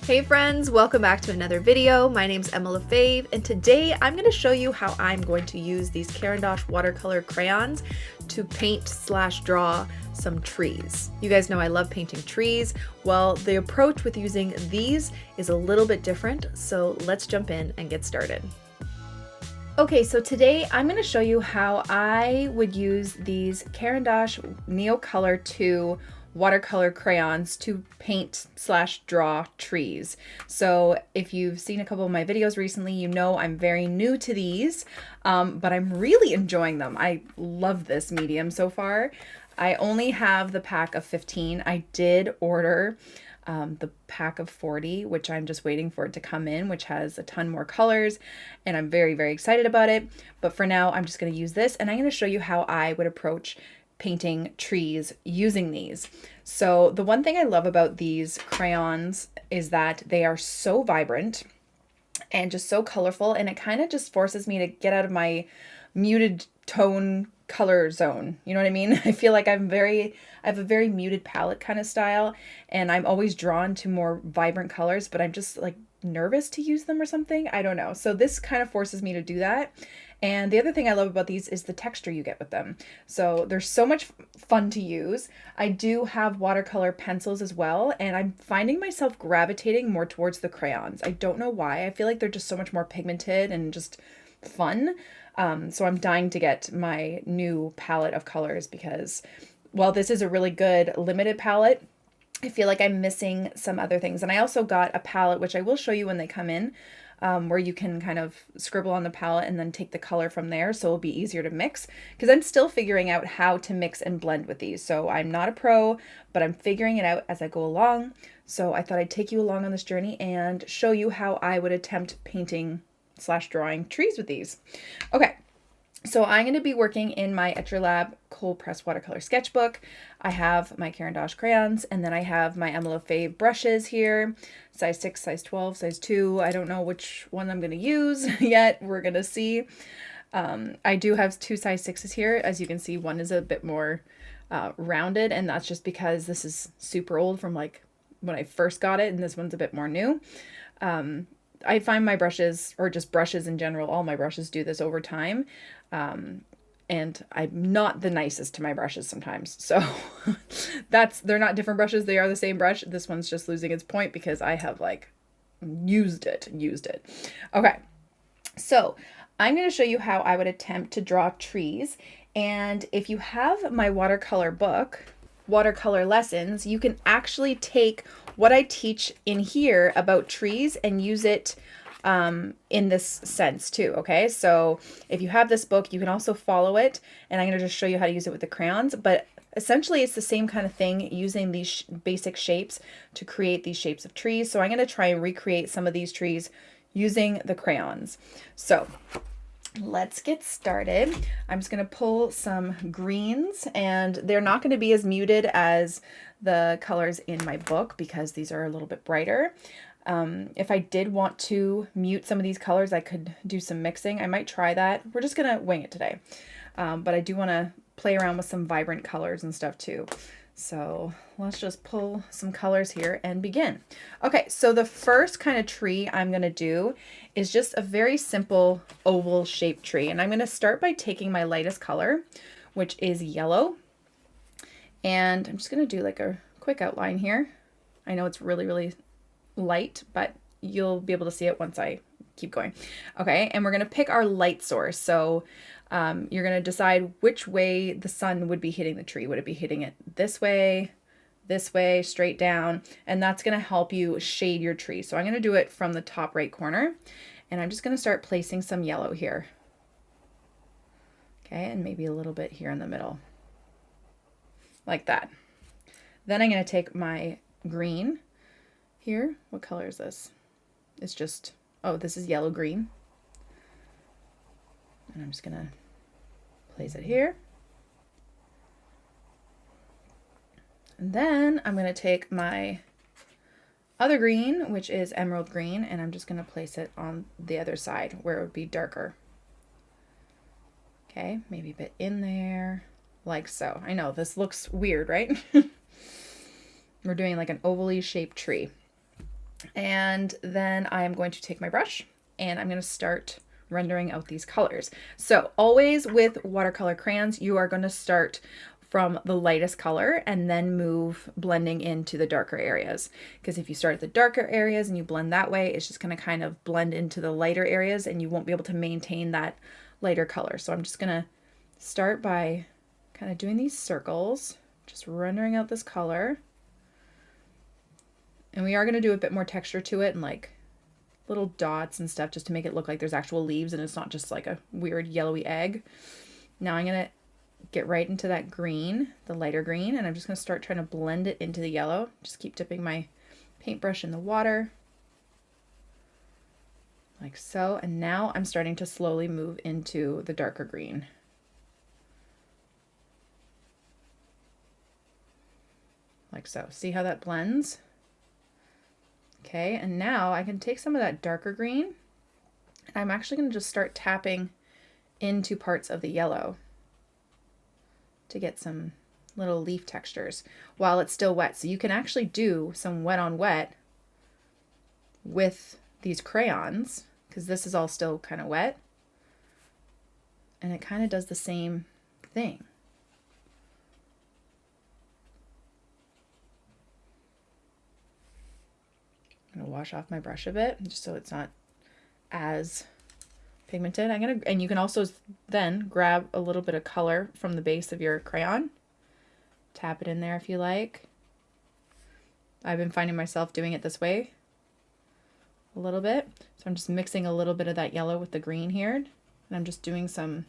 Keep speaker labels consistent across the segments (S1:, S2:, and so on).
S1: Hey friends, welcome back to another video. My name's Emma Lefebvre, and today I'm going to show you how I'm going to use these Crayons watercolor crayons to paint/draw some trees. You guys know I love painting trees. Well, the approach with using these is a little bit different, so let's jump in and get started. Okay, so today I'm going to show you how I would use these Crayons Neocolor 2 watercolor crayons to paint/draw trees. So if you've seen a couple of my videos recently, you know I'm very new to these, but I'm really enjoying them. I love this medium so far. I only have the pack of 15. I did order the pack of 40, which I'm just waiting for it to come in, which has a ton more colors, and I'm very, very excited about it. But for now, I'm just going to use this, and I'm going to show you how I would approach painting trees using these. So the one thing I love about these crayons is that they are so vibrant and just so colorful, and it kind of just forces me to get out of my muted tone color zone. You know what I mean? I feel like I have a very muted palette kind of style, and I'm always drawn to more vibrant colors, but I'm just like nervous to use them or something. I don't know. So this kind of forces me to do that. And the other thing I love about these is the texture you get with them. So they're so much fun to use. I do have watercolor pencils as well, and I'm finding myself gravitating more towards the crayons. I don't know why. I feel like they're just so much more pigmented and just fun. So I'm dying to get my new palette of colors because while this is a really good limited palette, I feel like I'm missing some other things. And I also got a palette, which I will show you when they come in, where you can kind of scribble on the palette and then take the color from there, so it'll be easier to mix, because I'm still figuring out how to mix and blend with these. So I'm not a pro, but I'm figuring it out as I go along. So I thought I'd take you along on this journey and show you how I would attempt painting/drawing trees with these. Okay. So I'm going to be working in my Etchlab cold press watercolor sketchbook. I have my Crayons crayons, and then I have my Emma Lefebvre brushes here, size 6, size 12, size 2. I don't know which one I'm going to use yet. We're going to see. I do have 2 size 6s here. As you can see, one is a bit more rounded, and that's just because this is super old from like when I first got it, and this one's a bit more new. I find my brushes, or just brushes in general, all my brushes do this over time. And I'm not the nicest to my brushes sometimes. So they're not different brushes. They are the same brush. This one's just losing its point because I have like used it. Okay. So I'm going to show you how I would attempt to draw trees. And if you have my watercolor book, Watercolor Lessons, you can actually take what I teach in here about trees and use it in this sense too. Okay, so if you have this book, you can also follow it, and I'm going to just show you how to use it with the crayons. But essentially it's the same kind of thing, using these basic shapes to create these shapes of trees. So I'm going to try and recreate some of these trees using the crayons. So let's get started. I'm just going to pull some greens, and they're not going to be as muted as the colors in my book because these are a little bit brighter. If I did want to mute some of these colors, I could do some mixing. I might try that. We're just going to wing it today. But I do want to play around with some vibrant colors and stuff too. So let's just pull some colors here and begin. Okay, so the first kind of tree I'm going to do is just a very simple oval shaped tree. And I'm going to start by taking my lightest color, which is yellow. And I'm just going to do like a quick outline here. I know it's really, really light, but you'll be able to see it once I keep going. Okay, and we're going to pick our light source. So you're going to decide which way the sun would be hitting the tree. Would it be hitting it this way, straight down? And that's going to help you shade your tree. So I'm going to do it from the top right corner, and I'm just going to start placing some yellow here. Okay, and maybe a little bit here in the middle, like that. Then I'm going to take my green here. What color is this? It's just, oh, this is yellow green. And I'm just going to place it here. And then I'm going to take my other green, which is emerald green, and I'm just going to place it on the other side where it would be darker. Okay, maybe a bit in there, like so. I know this looks weird, right? We're doing like an ovally shaped tree. And then I'm going to take my brush and I'm going to start rendering out these colors. So always with watercolor crayons, you are going to start from the lightest color and then move blending into the darker areas. Because if you start at the darker areas and you blend that way, it's just going to kind of blend into the lighter areas and you won't be able to maintain that lighter color. So I'm just going to start by kind of doing these circles, just rendering out this color. And we are going to do a bit more texture to it and like little dots and stuff just to make it look like there's actual leaves and it's not just like a weird yellowy egg. Now I'm going to get right into that green, the lighter green, and I'm just going to start trying to blend it into the yellow. Just keep dipping my paintbrush in the water like so. And now I'm starting to slowly move into the darker green. Like so. See how that blends? Okay, and now I can take some of that darker green and I'm actually going to just start tapping into parts of the yellow to get some little leaf textures while it's still wet. So you can actually do some wet on wet with these crayons because this is all still kind of wet and it kind of does the same thing. I'm going to wash off my brush a bit just so it's not as pigmented. And you can also then grab a little bit of color from the base of your crayon. Tap it in there if you like. I've been finding myself doing it this way a little bit. So I'm just mixing a little bit of that yellow with the green here. And I'm just doing some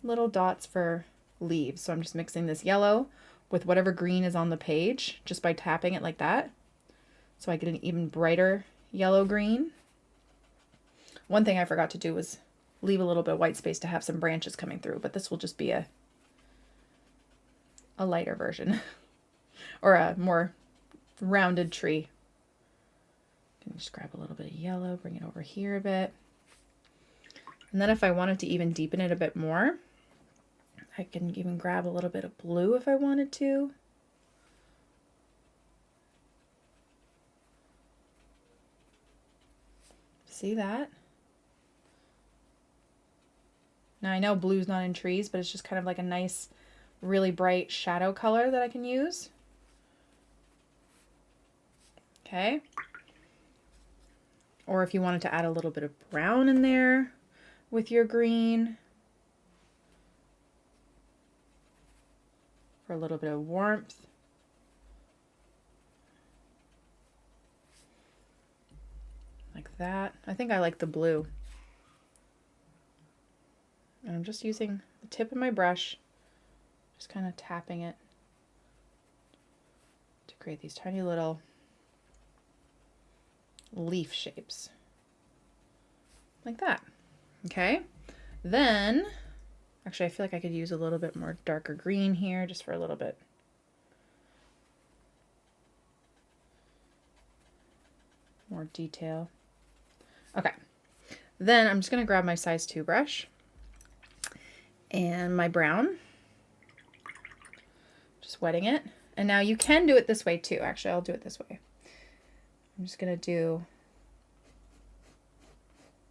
S1: little dots for leaves. So I'm just mixing this yellow with whatever green is on the page just by tapping it like that. So I get an even brighter yellow green. One thing I forgot to do was leave a little bit of white space to have some branches coming through, but this will just be a lighter version or a more rounded tree. You can just grab a little bit of yellow, bring it over here a bit. And then if I wanted to even deepen it a bit more, I can even grab a little bit of blue if I wanted to. See that? Now I know blue's not in trees, but it's just kind of like a nice, really bright shadow color that I can use. Okay. Or if you wanted to add a little bit of brown in there with your green for a little bit of warmth. Like that. I think I like the blue. And I'm just using the tip of my brush, just kind of tapping it to create these tiny little leaf shapes. Like that. Okay. Then, actually I feel like I could use a little bit more darker green here just for a little bit. More detail. Okay, then I'm just going to grab my size 2 brush and my brown, just wetting it. And now you can do it this way too. Actually, I'll do it this way. I'm just going to do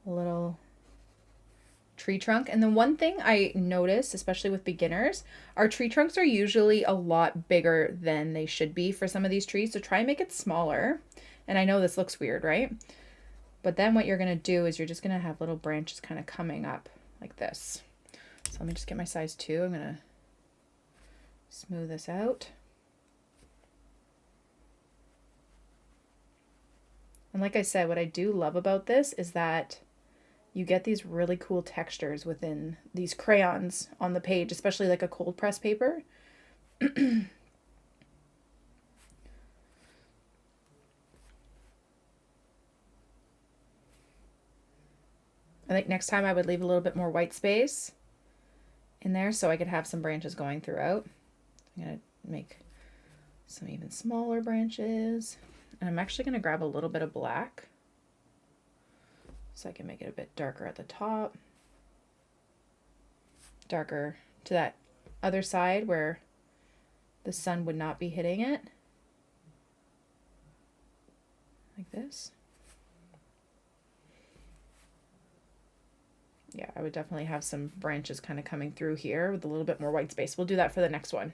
S1: a little tree trunk. And the one thing I notice, especially with beginners, our tree trunks are usually a lot bigger than they should be for some of these trees. So try and make it smaller. And I know this looks weird, right? But then what you're going to do is you're just going to have little branches kind of coming up like this. So let me just get my size 2. I'm going to smooth this out. And like I said, what I do love about this is that you get these really cool textures within these crayons on the page, especially like a cold press paper. I think next time I would leave a little bit more white space in there so I could have some branches going throughout. I'm going to make some even smaller branches. And I'm actually going to grab a little bit of black so I can make it a bit darker at the top. Darker to that other side where the sun would not be hitting it. like this. Yeah, I would definitely have some branches kind of coming through here with a little bit more white space. We'll do that for the next one.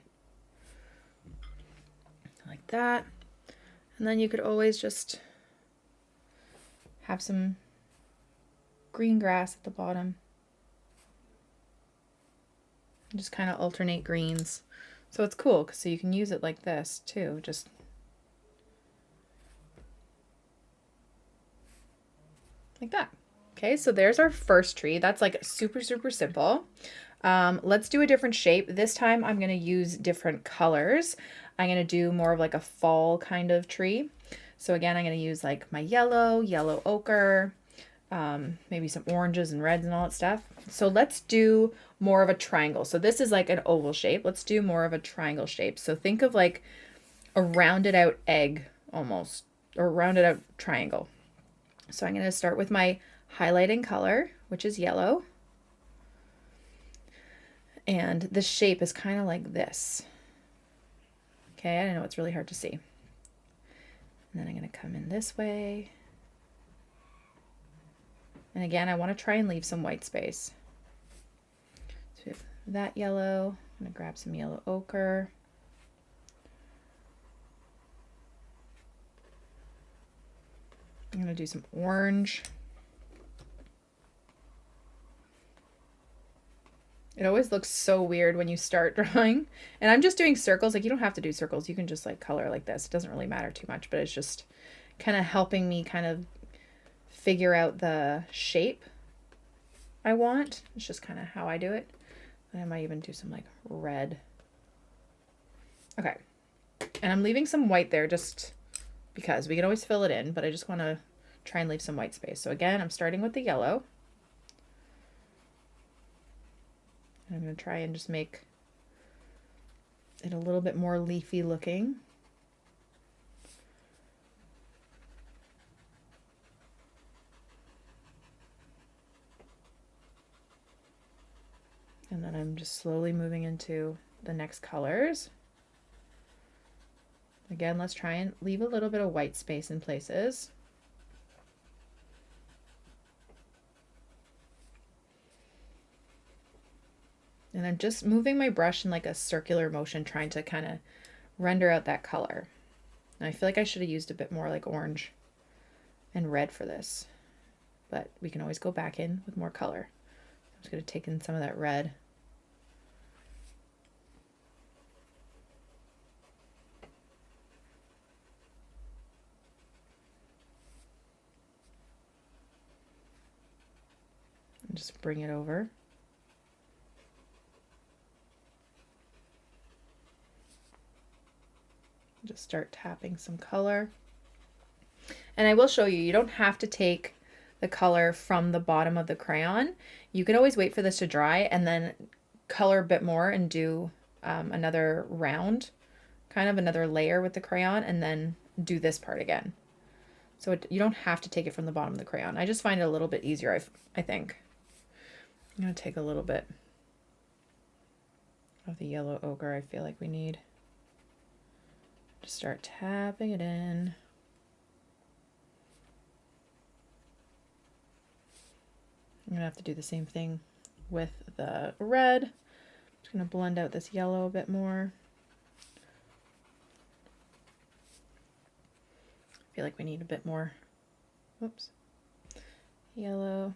S1: Like that. And then you could always just have some green grass at the bottom. And just kind of alternate greens. So it's cool, so you can use it like this too, just like that. Okay, so there's our first tree. That's like super, super simple. Let's do a different shape. This time I'm going to use different colors. I'm going to do more of like a fall kind of tree. So again, I'm going to use like my yellow ochre, maybe some oranges and reds and all that stuff. So let's do more of a triangle. So this is like an oval shape. Let's do more of a triangle shape. So think of like a rounded out egg almost, or rounded out triangle. So I'm going to start with my highlighting color, which is yellow. And the shape is kind of like this. Okay, I know it's really hard to see. And then I'm going to come in this way. And again, I want to try and leave some white space. So we have that yellow. I'm going to grab some yellow ochre. I'm going to do some orange. It always looks so weird when you start drawing. And I'm just doing circles. Like, you don't have to do circles. You can just like color like this. It doesn't really matter too much, but it's just kind of helping me kind of figure out the shape I want. It's just kind of how I do it. And I might even do some like red. Okay. And I'm leaving some white there just because we can always fill it in, but I just want to try and leave some white space. So again, I'm starting with the yellow. And I'm going to try and just make it a little bit more leafy looking. And then I'm just slowly moving into the next colors. Again, let's try and leave a little bit of white space in places. And I'm just moving my brush in like a circular motion, trying to kind of render out that color. And I feel like I should have used a bit more like orange and red for this, but we can always go back in with more color. I'm just going to take in some of that red. And just bring it over. Just start tapping some color. And I will show you, you don't have to take the color from the bottom of the crayon. You can always wait for this to dry and then color a bit more and do another round, kind of another layer with the crayon, and then do this part again. So you don't have to take it from the bottom of the crayon. I just find it a little bit easier, I think. I'm going to take a little bit of the yellow ochre I feel like we need. Just start tapping it in. I'm going to have to do the same thing with the red. I'm just going to blend out this yellow a bit more. I feel like we need a bit more, whoops, yellow.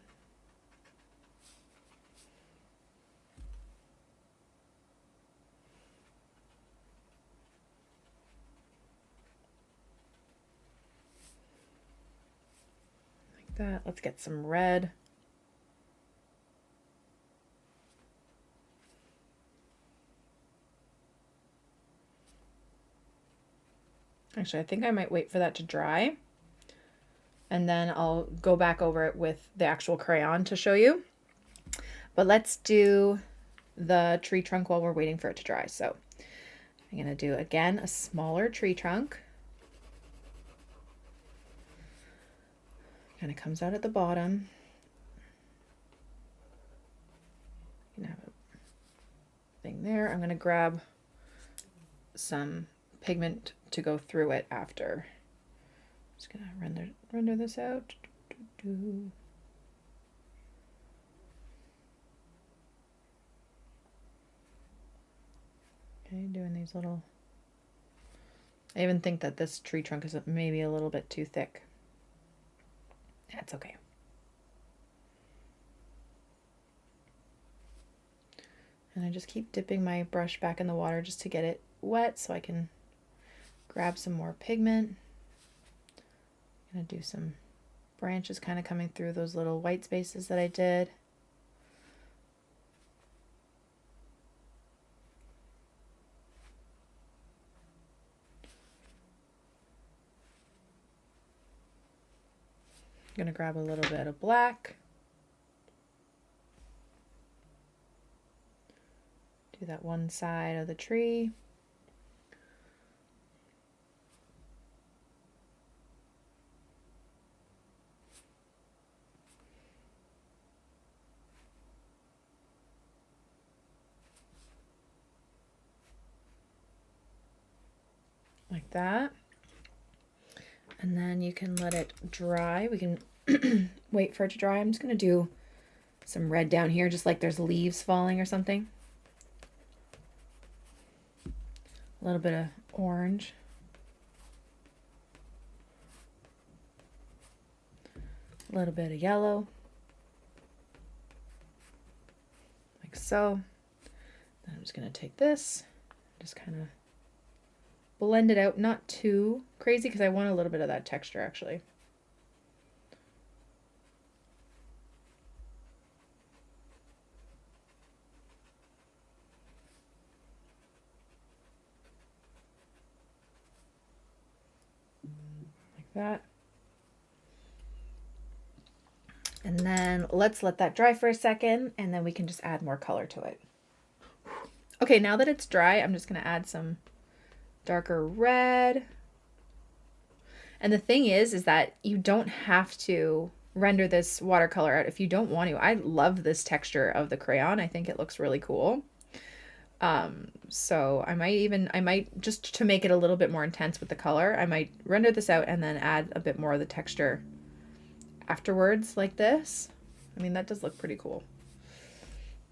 S1: Like that. Let's get some red. Actually, I think I might wait for that to dry, and then I'll go back over it with the actual crayon to show you. But let's do the tree trunk while we're waiting for it to dry. So I'm going to do, again, a smaller tree trunk. Kind of comes out at the bottom. You can have a thing there. I'm going to grab some pigment to go through it after. Just gonna render this out. Okay, doing these little. I even think that this tree trunk is maybe a little bit too thick. That's okay. And I just keep dipping my brush back in the water just to get it wet so I can grab some more pigment. I'm gonna do some branches kind of coming through those little white spaces that I did. I'm gonna grab a little bit of black. Do that one side of the tree. Like that. And then you can let it dry. We can wait for it to dry. I'm just going to do some red down here, just like there's leaves falling or something. A little bit of orange. A little bit of yellow. Like so. Then I'm just going to take this, just kind of blend it out, not too crazy because I want a little bit of that texture actually. Like that. And then let's let that dry for a second and then we can just add more color to it. Okay, now that it's dry, I'm just going to add some darker red. And the thing is that you don't have to render this watercolor out if you don't want to. I love this texture of the crayon. I think it looks really cool. So I might just to make it a little bit more intense with the color, I might render this out and then add a bit more of the texture afterwards like this. I mean, that does look pretty cool.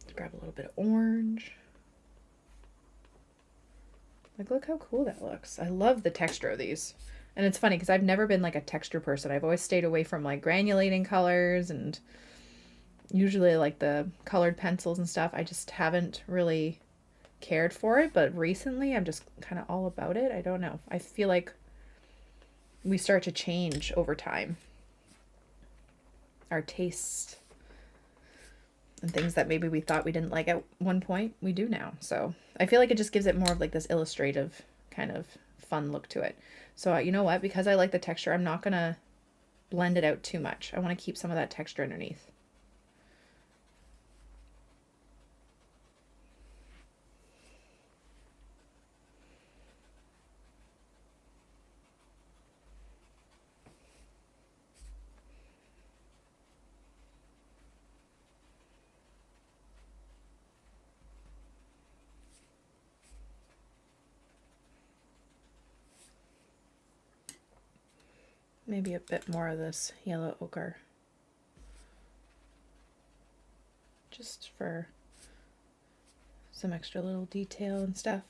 S1: Let's grab a little bit of orange. Like, look how cool that looks. I love the texture of these. And it's funny because I've never been like a texture person. I've always stayed away from like granulating colors and usually like the colored pencils and stuff. I just haven't really cared for it. But recently I'm just kind of all about it. I don't know. I feel like we start to change over time. Our tastes and things that maybe we thought we didn't like at one point, we do now. So I feel like it just gives it more of like this illustrative kind of fun look to it. So you know what, because I like the texture, I'm not gonna blend it out too much. I want to keep some of that texture underneath. Maybe a bit more of this yellow ochre. Just for some extra little detail and stuff.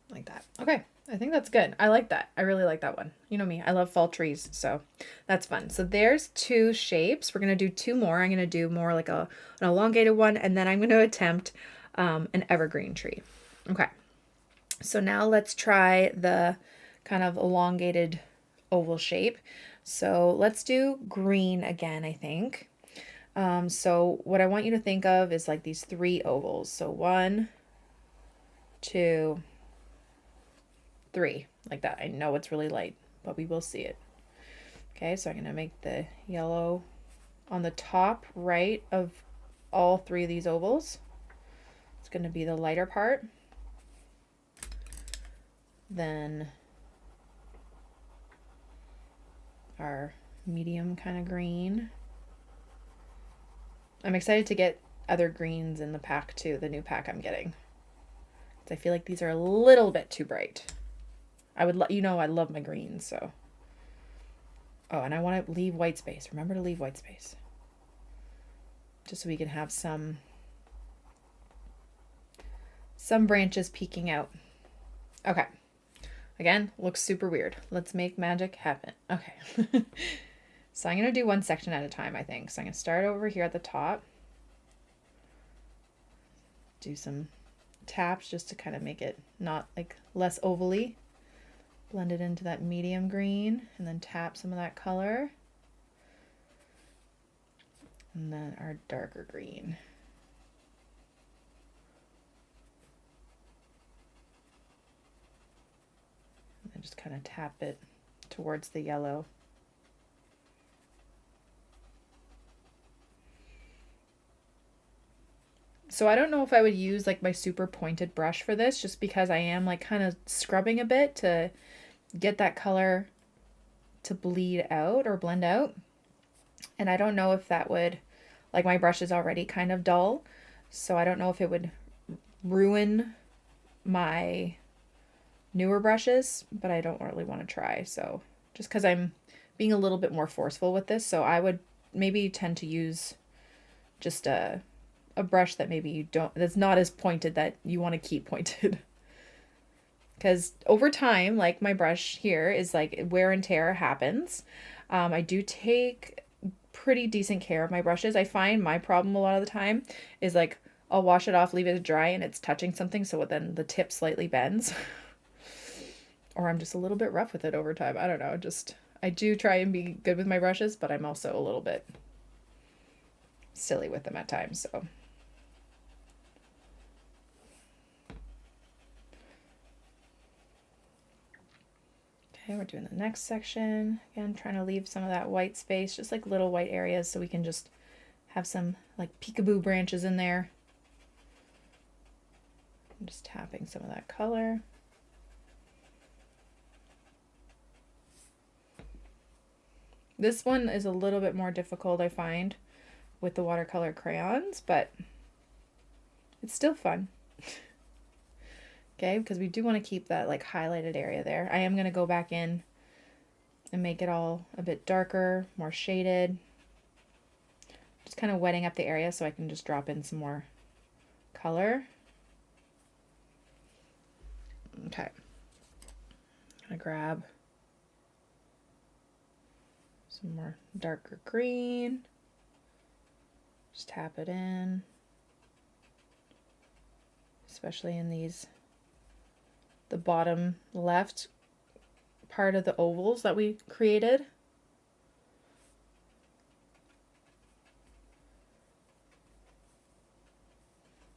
S1: Like that. Okay, I think that's good. I like that. I really like that one. You know me, I love fall trees, so that's fun. So there's two shapes. We're going to do two more. I'm going to do more like an elongated one, and then I'm going to attempt an evergreen tree. Okay, so now let's try the kind of elongated oval shape. So let's do green again, I think. So what I want you to think of is like these three ovals. So 1, 2, 3, like that. I know it's really light, but we will see it. Okay, so I'm going to make the yellow on the top right of all three of these ovals. It's going to be the lighter part. Then our medium kind of green. I'm excited to get other greens in the pack too, the new pack I'm getting. I feel like these are a little bit too bright. I would let you know I love my greens, so. Oh, and I want to leave white space. Remember to leave white space. Just so we can have some branches peeking out. Okay. Again, looks super weird. Let's make magic happen. Okay. So I'm going to do one section at a time, I think. So I'm going to start over here at the top. Do some taps just to kind of make it not like less ovally. Blend it into that medium green and then tap some of that color. And then our darker green. And then just kind of tap it towards the yellow. So I don't know if I would use like my super pointed brush for this, just because I am like kind of scrubbing a bit to get that color to bleed out or blend out. And I don't know if that would, like my brush is already kind of dull, so I don't know if it would ruin my newer brushes, but I don't really want to try. So just because I'm being a little bit more forceful with this, so I would maybe tend to use just a brush that maybe you don't, that's not as pointed, that you want to keep pointed. Because over time, like my brush here is like wear and tear happens. I do take pretty decent care of my brushes. I find my problem a lot of the time is like I'll wash it off, leave it dry, and it's touching something, so then the tip slightly bends. Or I'm just a little bit rough with it over time. I don't know. Just I do try and be good with my brushes, but I'm also a little bit silly with them at times, so. Okay, we're doing the next section. Again, trying to leave some of that white space, just like little white areas, so we can just have some like peekaboo branches in there. I'm just tapping some of that color. This one is a little bit more difficult, I find, with the watercolor crayons, but it's still fun. Okay, because we do want to keep that like highlighted area there. I am going to go back in and make it all a bit darker, more shaded. Just kind of wetting up the area so I can just drop in some more color. Okay. I'm going to grab some more darker green. Just tap it in. Especially in these, the bottom left part of the ovals that we created.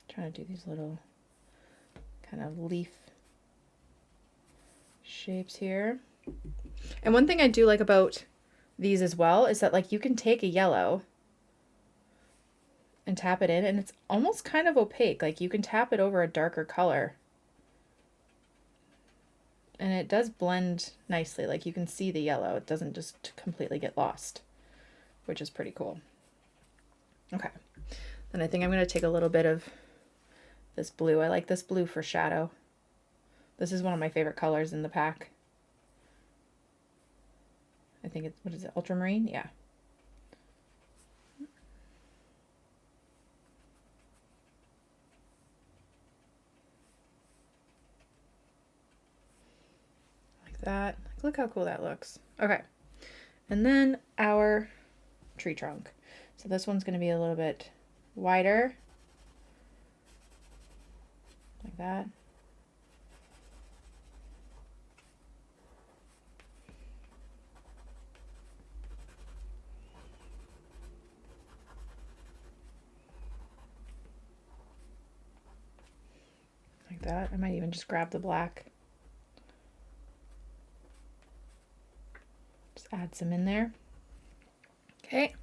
S1: Trying to do these little kind of leaf shapes here. And one thing I do like about these as well is that like you can take a yellow and tap it in and it's almost kind of opaque. Like you can tap it over a darker color and it does blend nicely. Like you can see the yellow. It doesn't just completely get lost, which is pretty cool. Okay. Then I think I'm going to take a little bit of this blue. I like this blue for shadow. This is one of my favorite colors in the pack. I think it's, what is it, ultramarine? Yeah. Like that. Look how cool that looks. Okay. And then our tree trunk. So this one's going to be a little bit wider. Like that. Like that. I might even just grab the black. Just add some in there. Okay.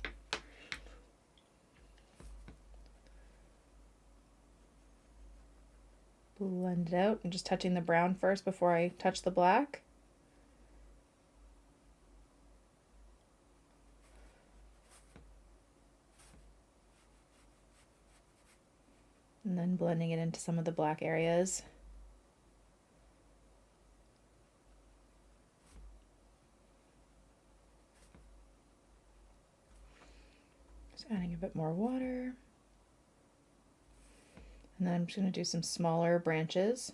S1: Blend it out. I'm just touching the brown first before I touch the black. And then blending it into some of the black areas. Adding a bit more water. And then I'm just going to do some smaller branches.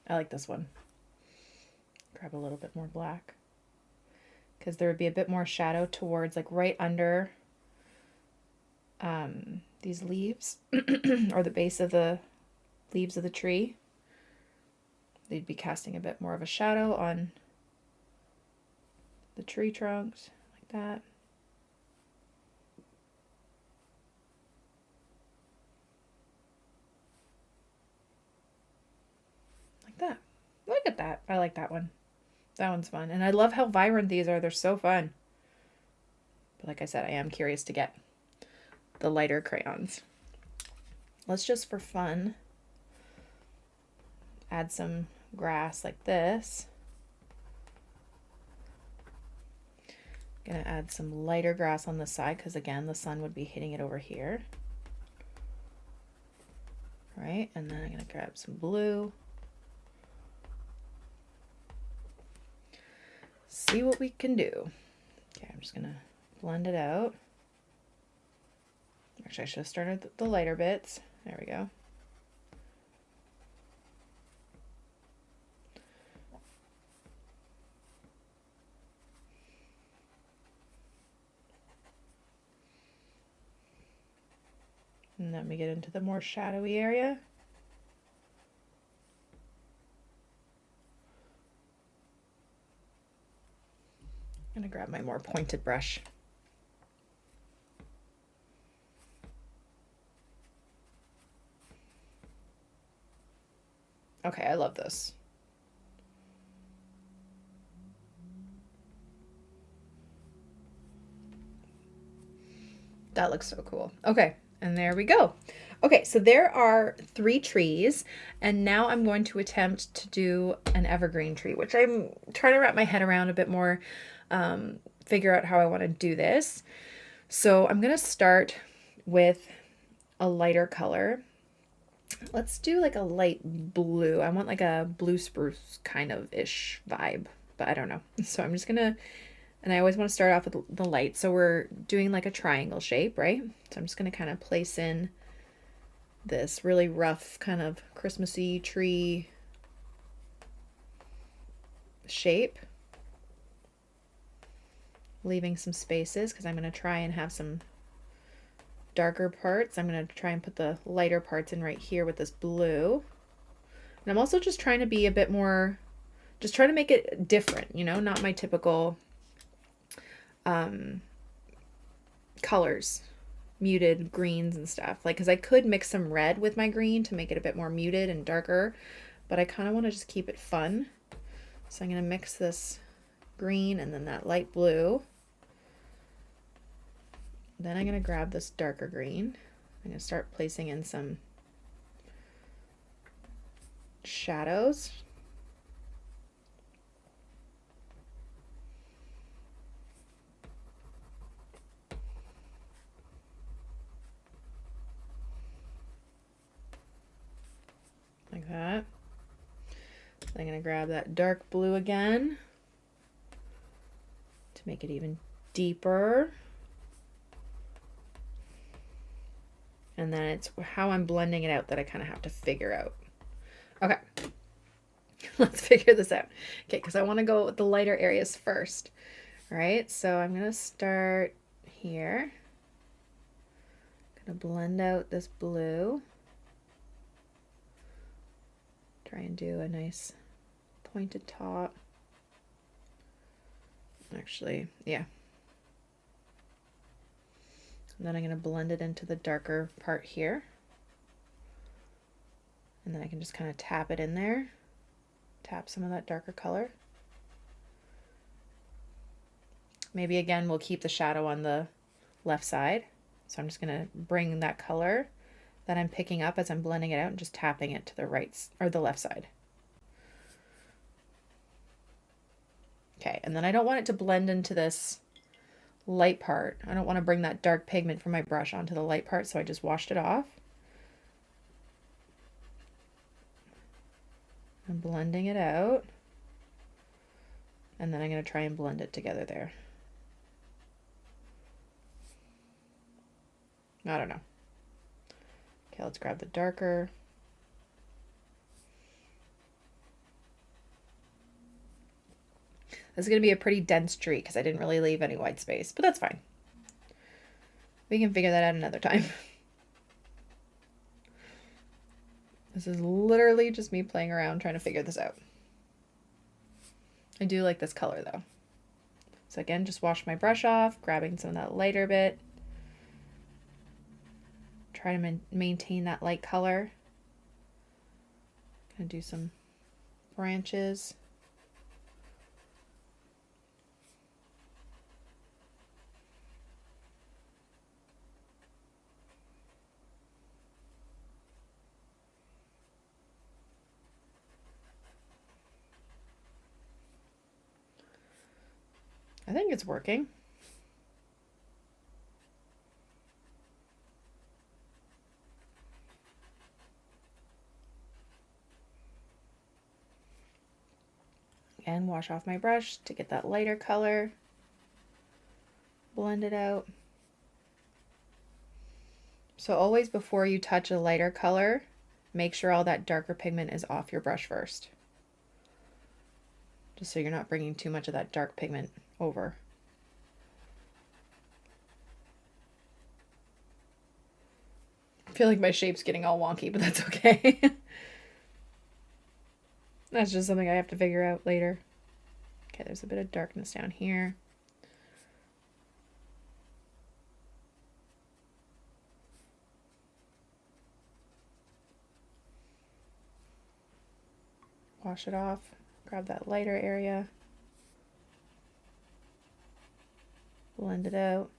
S1: I like this one. Grab a little bit more black, because there would be a bit more shadow towards, like, right under these leaves or the base of the leaves of the tree. They'd be casting a bit more of a shadow on the tree trunks, like that. Like that. Look at that. I like that one. That one's fun. And I love how vibrant these are. They're so fun. But like I said, I am curious to get the lighter crayons. Let's just, for fun, add some grass like this. Gonna add some lighter grass on the side because, again, the sun would be hitting it over here. Right, and then I'm gonna grab some blue. See what we can do. Okay, I'm just gonna blend it out. Actually, I should have started with the lighter bits. There we go. And then we get into the more shadowy area. I'm gonna grab my more pointed brush. Okay, I love this. That looks so cool. Okay, and there we go. Okay, so there are 3 trees, and now I'm going to attempt to do an evergreen tree, which I'm trying to wrap my head around a bit more, figure out how I want to do this. So I'm going to start with a lighter color. Let's do like a light blue. I want like a blue spruce kind of ish vibe, but I don't know. So I'm just gonna, and I always want to start off with the light. So we're doing like a triangle shape, right? So I'm just gonna kind of place in this really rough kind of Christmassy tree shape, leaving some spaces because I'm gonna try and have some darker parts. I'm going to try and put the lighter parts in right here with this blue. And I'm also just trying to be a bit more, just trying to make it different, you know, not my typical colors, muted greens and stuff. Like, because I could mix some red with my green to make it a bit more muted and darker, but I kind of want to just keep it fun. So I'm going to mix this green and then that light blue. Then I'm going to grab this darker green. I'm going to start placing in some shadows. Like that. I'm going to grab that dark blue again to make it even deeper. And then it's how I'm blending it out that I kind of have to figure out. Okay, let's figure this out. Okay, because I want to go with the lighter areas first. All right, so I'm going to start here. I'm going to blend out this blue. Try and do a nice pointed top. Actually, yeah. And then I'm going to blend it into the darker part here. And then I can just kind of tap it in there. Tap some of that darker color. Maybe again, we'll keep the shadow on the left side. So I'm just going to bring that color that I'm picking up as I'm blending it out and just tapping it to the right or the left side. Okay, and then I don't want it to blend into this light part. I don't want to bring that dark pigment from my brush onto the light part, so I just washed it off. I'm blending it out. And then I'm going to try and blend it together there. I don't know. Okay, let's grab the darker. This is going to be a pretty dense tree because I didn't really leave any white space, but that's fine. We can figure that out another time. This is literally just me playing around trying to figure this out. I do like this color though. So again, just wash my brush off, grabbing some of that lighter bit. Try to maintain that light color. Gonna do some branches. I think it's working. And wash off my brush to get that lighter color. Blend it out. So always before you touch a lighter color, make sure all that darker pigment is off your brush first. Just so you're not bringing too much of that dark pigment over. I feel like my shape's getting all wonky, but that's okay. That's just something I have to figure out later. Okay, there's a bit of darkness down here. Wash it off. Grab that lighter area. Blend it out.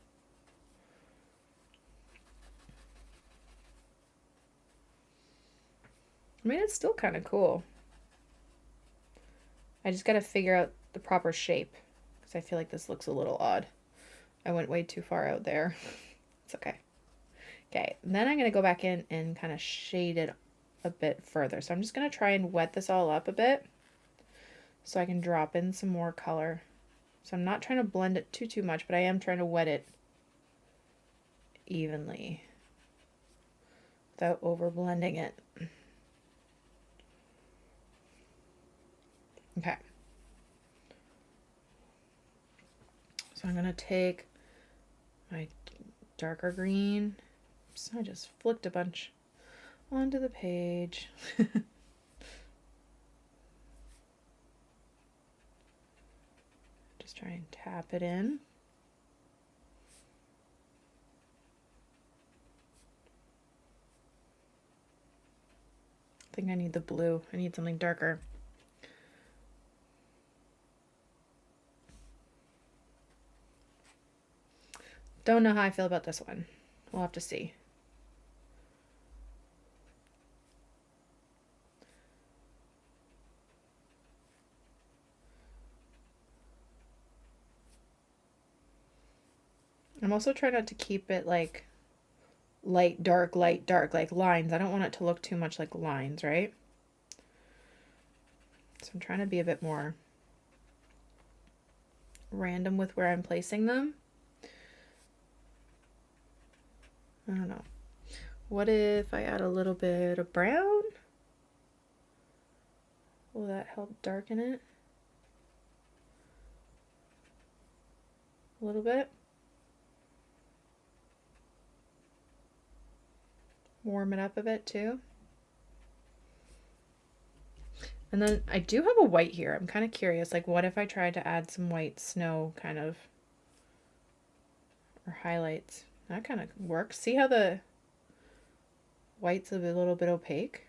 S1: I mean, it's still kind of cool. I just got to figure out the proper shape because I feel like this looks a little odd. I went way too far out there. It's okay. Okay, then I'm going to go back in and kind of shade it a bit further. So I'm just going to try and wet this all up a bit so I can drop in some more color. So I'm not trying to blend it too much, but I am trying to wet it evenly without over blending it. Okay. So I'm going to take my darker green. Oops, I just flicked a bunch onto the page. Just try and tap it in. I think I need the blue. I need something darker. Don't know how I feel about this one. We'll have to see. I'm also trying not to keep it like light, dark, like lines. I don't want it to look too much like lines, right? So I'm trying to be a bit more random with where I'm placing them. I don't know. What if I add a little bit of brown? Will that help darken it? A little bit. Warm it up a bit too. And then I do have a white here. I'm kind of curious, like what if I tried to add some white snow kind of, or highlights? That kind of works. See how the white's a little bit opaque?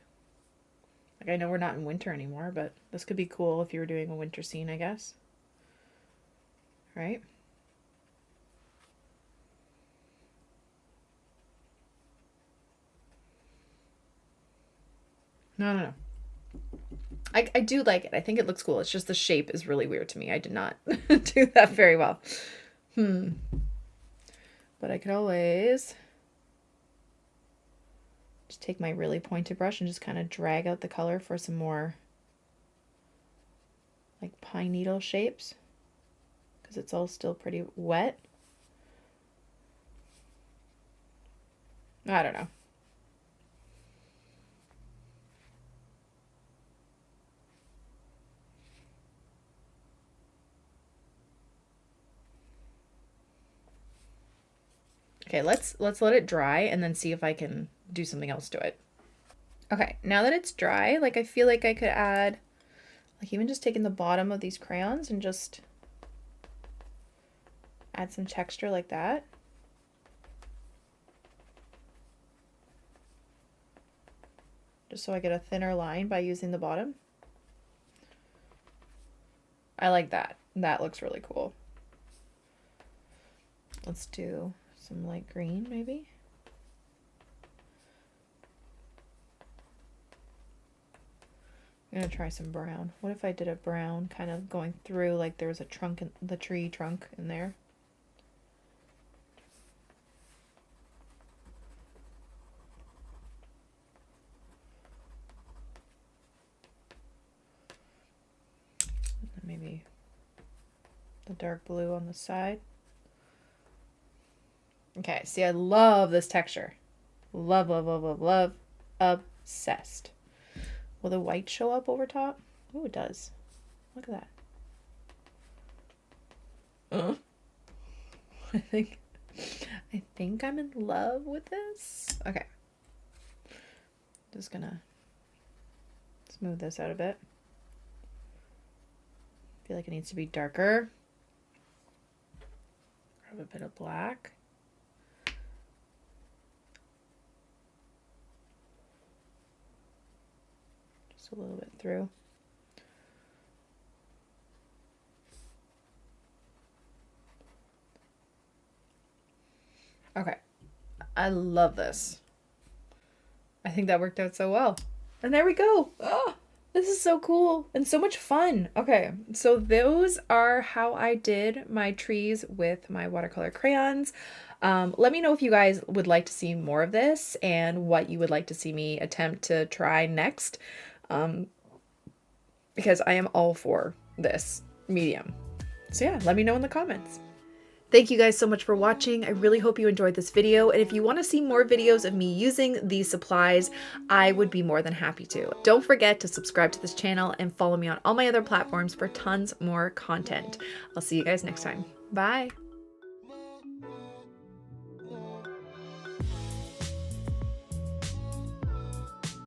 S1: Like I know we're not in winter anymore, but this could be cool if you were doing a winter scene, I guess. Right? No. I do like it. I think it looks cool. It's just the shape is really weird to me. I did not do that very well. But I could always just take my really pointed brush and just kind of drag out the color for some more like pine needle shapes because it's all still pretty wet. I don't know. Okay, let's let it dry and then see if I can do something else to it. Okay, now that it's dry, like I feel like I could add, like even just taking the bottom of these crayons and just add some texture like that. Just so I get a thinner line by using the bottom. I like that. That looks really cool. Let's do some light green maybe. I'm gonna try some brown. What if I did a brown kind of going through, like there was a trunk in the tree trunk in there? And maybe the dark blue on the side. Okay, see, I love this texture. Love, love, love, love, love. Obsessed. Will the white show up over top? Oh, it does. Look at that. I think I'm in love with this. Okay. Just gonna smooth this out a bit. Feel like it needs to be darker. Grab a bit of black. Just a little bit through. Okay. I love this. I think that worked out so well. And there we go. Oh, this is so cool and so much fun. Okay, so those are how I did my trees with my watercolor crayons. Let me know if you guys would like to see more of this and what you would like to see me attempt to try next. Because I am all for this medium. So yeah, let me know in the comments. Thank you guys so much for watching. I really hope you enjoyed this video. And if you want to see more videos of me using these supplies, I would be more than happy to. Don't forget to subscribe to this channel and follow me on all my other platforms for tons more content. I'll see you guys next time. Bye.